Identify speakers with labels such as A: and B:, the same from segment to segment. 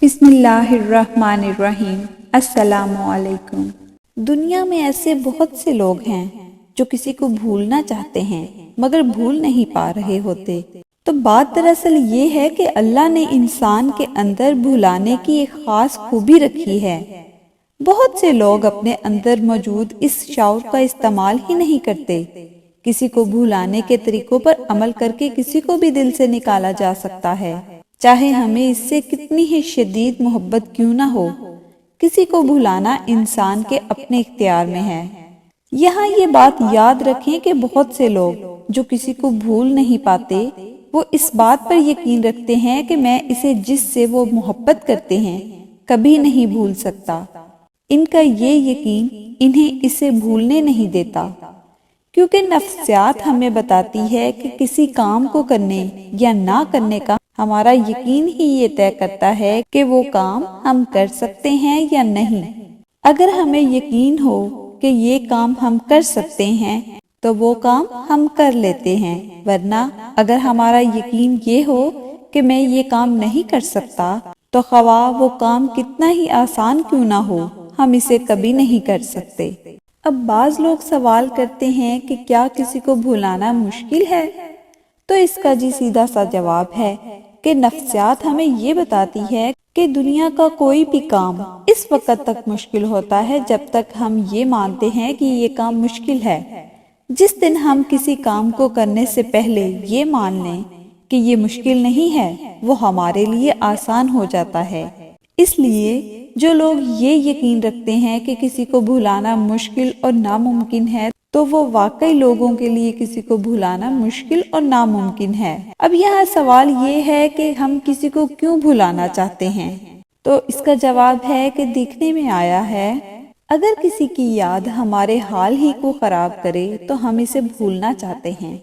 A: بسم اللہ الرحمن الرحیم۔ السلام علیکم۔ دنیا میں ایسے بہت سے لوگ ہیں جو کسی کو بھولنا چاہتے ہیں مگر بھول نہیں پا رہے ہوتے۔ تو بات دراصل یہ ہے کہ اللہ نے انسان کے اندر بھلانے کی ایک خاص خوبی رکھی ہے۔ بہت سے لوگ اپنے اندر موجود اس شعور کا استعمال ہی نہیں کرتے۔ کسی کو بھلانے کے طریقوں پر عمل کر کے کسی کو بھی دل سے نکالا جا سکتا ہے، چاہے ہمیں اس سے کتنی ہی شدید محبت کیوں نہ ہو۔ کسی کو بھلانا انسان کے اپنے اختیار میں ہے۔ یہاں یہ بات یاد رکھیں کہ بہت سے لوگ جو کسی کو بھول نہیں پاتے، وہ اس بات پر یقین رکھتے ہیں کہ میں اسے جس سے وہ محبت کرتے ہیں کبھی نہیں بھول سکتا۔ ان کا یہ یقین انہیں اسے بھولنے نہیں دیتا، کیونکہ نفسیات ہمیں بتاتی ہے کہ کسی کام کو کرنے یا نہ کرنے کا ہمارا یقین ہی یہ طے کرتا ہے کہ وہ کام ہم کر سکتے ہیں یا نہیں۔ اگر ہمیں یقین ہو کہ یہ کام ہم کر سکتے ہیں تو وہ کام ہم کر لیتے ہیں، ورنہ اگر ہمارا یقین یہ ہو کہ میں یہ کام نہیں کر سکتا تو خواہ وہ کام کتنا ہی آسان کیوں نہ ہو، ہم اسے کبھی نہیں کر سکتے۔ اب بعض لوگ سوال کرتے ہیں کہ کیا کسی کو بھلانا مشکل ہے؟ تو اس کا سیدھا سا جواب ہے کہ نفسیات ہمیں یہ بتاتی ہے کہ دنیا کا کوئی بھی کام اس وقت تک مشکل ہوتا ہے جب تک ہم یہ مانتے ہیں کہ یہ کام مشکل ہے۔ جس دن ہم کسی کام کو کرنے سے پہلے یہ مان لیں کہ یہ مشکل نہیں ہے، وہ ہمارے لیے آسان ہو جاتا ہے۔ اس لیے جو لوگ یہ یقین رکھتے ہیں کہ کسی کو بھلانا مشکل اور ناممکن ہے، تو وہ واقعی لوگوں کے لیے کسی کو بھلانا مشکل اور ناممکن ہے۔ اب یہاں سوال یہ ہے کہ ہم کسی کو کیوں بھلانا چاہتے ہیں؟ تو اس کا جواب ہے کہ دیکھنے میں آیا ہے، اگر کسی کی یاد ہمارے حال ہی کو خراب کرے تو ہم اسے بھولنا چاہتے ہیں،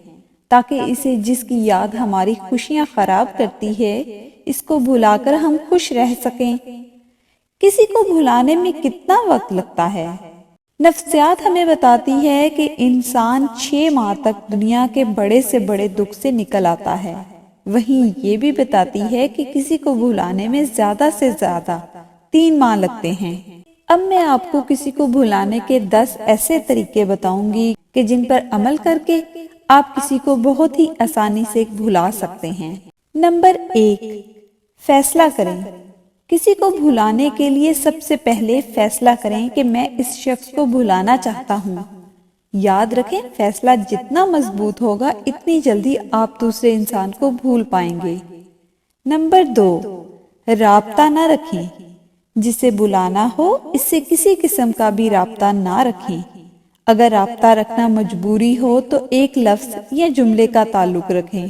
A: تاکہ اسے جس کی یاد ہماری خوشیاں خراب کرتی ہے اس کو بھلا کر ہم خوش رہ سکیں۔ کسی کو بھلانے میں کتنا وقت لگتا ہے؟ نفسیات ہمیں بتاتی ہے کہ انسان 6 ماہ تک دنیا کے بڑے سے بڑے دکھ سے نکل آتا ہے۔ وہیں یہ بھی بتاتی ہے کہ کسی کو بھلانے میں زیادہ سے زیادہ 3 ماہ لگتے ہیں۔ اب میں آپ کو کسی کو بھلانے کے 10 ایسے طریقے بتاؤں گی کہ جن پر عمل کر کے آپ کسی کو بہت ہی آسانی سے بھلا سکتے ہیں۔ نمبر 1، فیصلہ کریں۔ کسی کو بھلانے کے لیے سب سے پہلے فیصلہ کریں کہ میں اس شخص کو بھلانا چاہتا ہوں۔ یاد رکھیں، فیصلہ جتنا مضبوط ہوگا اتنی جلدی آپ دوسرے انسان کو بھول پائیں گے۔ نمبر 2، رابطہ نہ رکھیں۔ جسے بلانا ہو اس سے کسی قسم کا بھی رابطہ نہ رکھیں۔ اگر رابطہ رکھنا مجبوری ہو تو ایک لفظ یا جملے کا تعلق رکھیں۔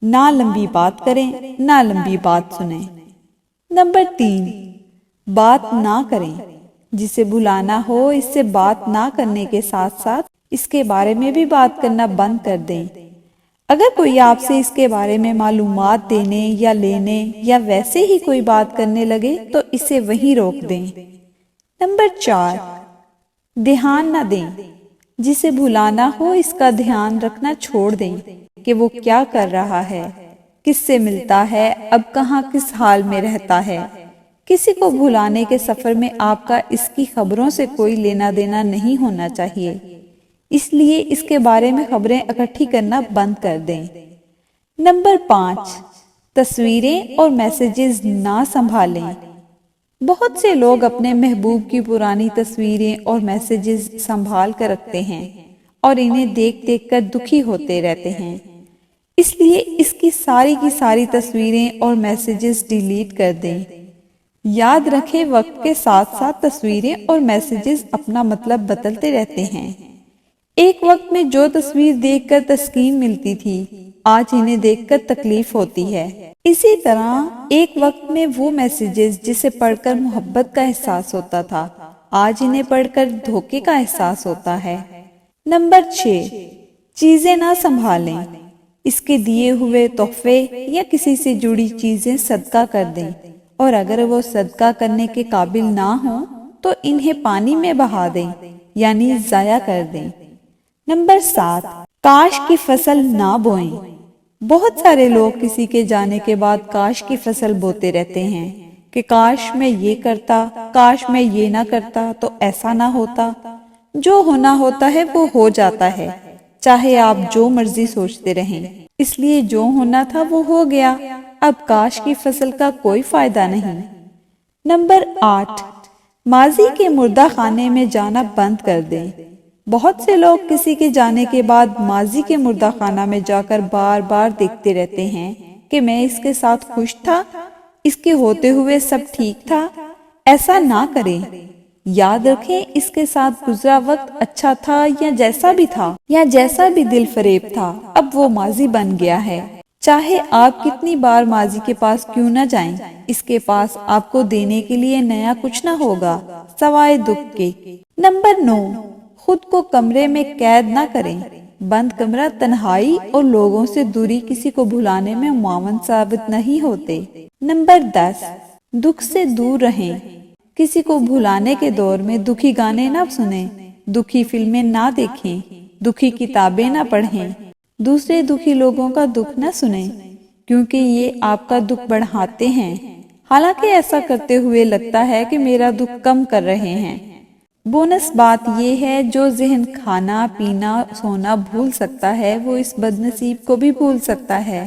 A: نہ لمبی بات کریں، نہ لمبی بات سنیں۔ نمبر 3، بات نہ کریں۔ جسے بلانا ہو اس سے بات نہ کرنے کے ساتھ ساتھ اس کے بارے میں بھی بات کرنا بند کر دیں۔ اگر کوئی آپ سے اس کے بارے میں معلومات دینے یا لینے یا ویسے ہی کوئی بات کرنے لگے تو اسے وہیں روک دیں۔ نمبر 4، دھیان نہ دیں۔ جسے بلانا ہو اس کا دھیان رکھنا چھوڑ دیں کہ وہ کیا کر رہا ہے، کس سے ملتا ہے، اب کہاں کس حال میں رہتا ہے۔ کسی کو بھلانے کے سفر میں آپ کا اس کی خبروں سے کوئی لینا دینا نہیں ہونا چاہیے، اس لیے اس کے بارے میں خبریں اکٹھی کرنا بند کر دیں۔ نمبر 5، تصویریں اور میسیجز نہ سنبھالیں۔ بہت سے لوگ اپنے محبوب کی پرانی تصویریں اور میسیجز سنبھال کر رکھتے ہیں اور انہیں دیکھ دیکھ کر دکھی ہوتے رہتے ہیں۔ اس لیے اس کی ساری تصویریں اور میسیجز ڈیلیٹ کر دیں۔ یاد رکھیں، وقت کے ساتھ ساتھ تصویریں اور میسیجز اپنا مطلب بدلتے رہتے ہیں۔ ایک وقت میں جو تصویر دیکھ کر تسکین ملتی تھی، آج انہیں دیکھ کر تکلیف ہوتی ہے۔ اسی طرح ایک وقت میں وہ میسیجز جسے پڑھ کر محبت کا احساس ہوتا تھا، آج انہیں پڑھ کر دھوکے کا احساس ہوتا ہے۔ نمبر 6، چیزیں نہ سنبھالیں۔ اس کے دیے ہوئے تحفے یا کسی سے جڑی چیزیں صدقہ کر دیں، اور اگر وہ صدقہ کرنے کے قابل نہ ہوں تو انہیں پانی میں بہا دیں، یعنی ضائع کر دیں۔ نمبر 7، کاش کی فصل نہ بوئیں۔ بہت سارے لوگ کسی کے جانے کے بعد کاش کی فصل بوتے رہتے ہیں، کہ کاش میں یہ کرتا، کاش میں یہ نہ کرتا تو ایسا نہ ہوتا۔ جو ہونا ہوتا ہے وہ ہو جاتا ہے، چاہے آپ جو مرضی سوچتے رہیں۔ اس لیے جو ہونا تھا وہ ہو گیا، اب کاش کی فصل کا کوئی فائدہ نہیں۔ نمبر 8، ماضی کے مردہ خانے میں جانا بند کر دیں۔ بہت سے لوگ کسی کے جانے کے بعد ماضی کے مردہ خانہ میں جا کر بار بار دیکھتے رہتے ہیں کہ میں اس کے ساتھ خوش تھا، اس کے ہوتے ہوئے سب ٹھیک تھا۔ ایسا نہ کریں، یاد رکھیں اس کے ساتھ گزرا وقت اچھا تھا یا جیسا بھی تھا یا جیسا بھی دل فریب تھا، اب وہ ماضی بن گیا ہے۔ چاہے آپ کتنی بار ماضی کے پاس کیوں نہ جائیں، اس کے پاس آپ کو دینے کے لیے نیا کچھ نہ ہوگا سوائے دکھ کے۔ نمبر 9، خود کو کمرے میں قید نہ کریں۔ بند کمرہ، تنہائی اور لوگوں سے دوری کسی کو بھلانے میں معاون ثابت نہیں ہوتے۔ نمبر 10، دکھ سے دور رہیں۔ کسی کو بھلانے کے دور میں دکھی گانے نہ سنیں، دکھی فلمیں نہ دیکھیں، دکھی کتابیں نہ پڑھیں، دوسرے دکھی لوگوں کا دکھ نہ سنیں، کیونکہ یہ آپ کا دکھ بڑھاتے ہیں، حالانکہ ایسا کرتے ہوئے لگتا ہے کہ میرا دکھ کم کر رہے ہیں۔ بونس بات یہ ہے، جو ذہن کھانا پینا سونا بھول سکتا ہے وہ اس بد نصیب کو بھی بھول سکتا ہے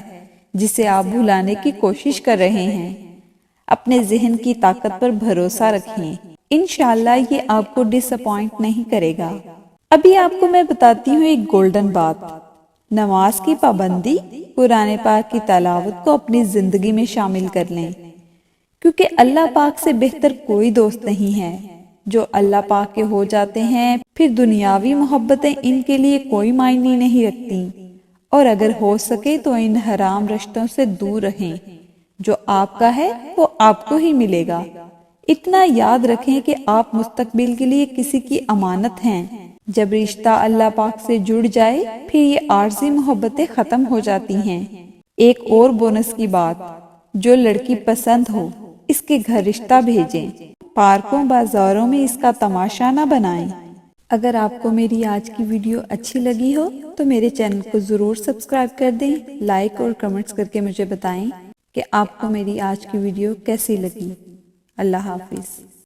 A: جسے آپ بھلانے کی کوشش کر رہے ہیں۔ اپنے ذہن کی طاقت پر بھروسہ رکھیں، انشاءاللہ یہ آپ کو ڈس اپوائنٹ نہیں کرے گا۔ ابھی آپ کو میں بتاتی ہوں ایک گولڈن بات۔ نماز کی پابندی، قرآن پاک کی تلاوت کو اپنی زندگی میں شامل کر لیں، کیونکہ اللہ پاک سے بہتر کوئی دوست نہیں ہے۔ جو اللہ پاک کے ہو جاتے ہیں پھر دنیاوی محبتیں ان کے لیے کوئی معنی نہیں رکھتی، اور اگر ہو سکے تو ان حرام رشتوں سے دور رہیں۔ جو آپ کا ہے وہ آپ کو ہی ملے گا۔ اتنا یاد رکھیں کہ آپ مستقبل کے لیے کسی کی امانت ہیں۔ جب رشتہ اللہ پاک سے جڑ جائے پھر یہ عارضی محبتیں ختم ہو جاتی ہیں۔ ایک اور بونس کی بات، جو لڑکی پسند ہو اس کے گھر رشتہ بھیجیں، پارکوں بازاروں میں اس کا تماشا نہ بنائیں۔ اگر آپ کو میری آج کی ویڈیو اچھی لگی ہو تو میرے چینل کو ضرور سبسکرائب کر دیں، لائک اور کمنٹس کر کے مجھے بتائیں کہ آپ کو میری آج کی ویڈیو کیسی لگی۔ اللہ حافظ۔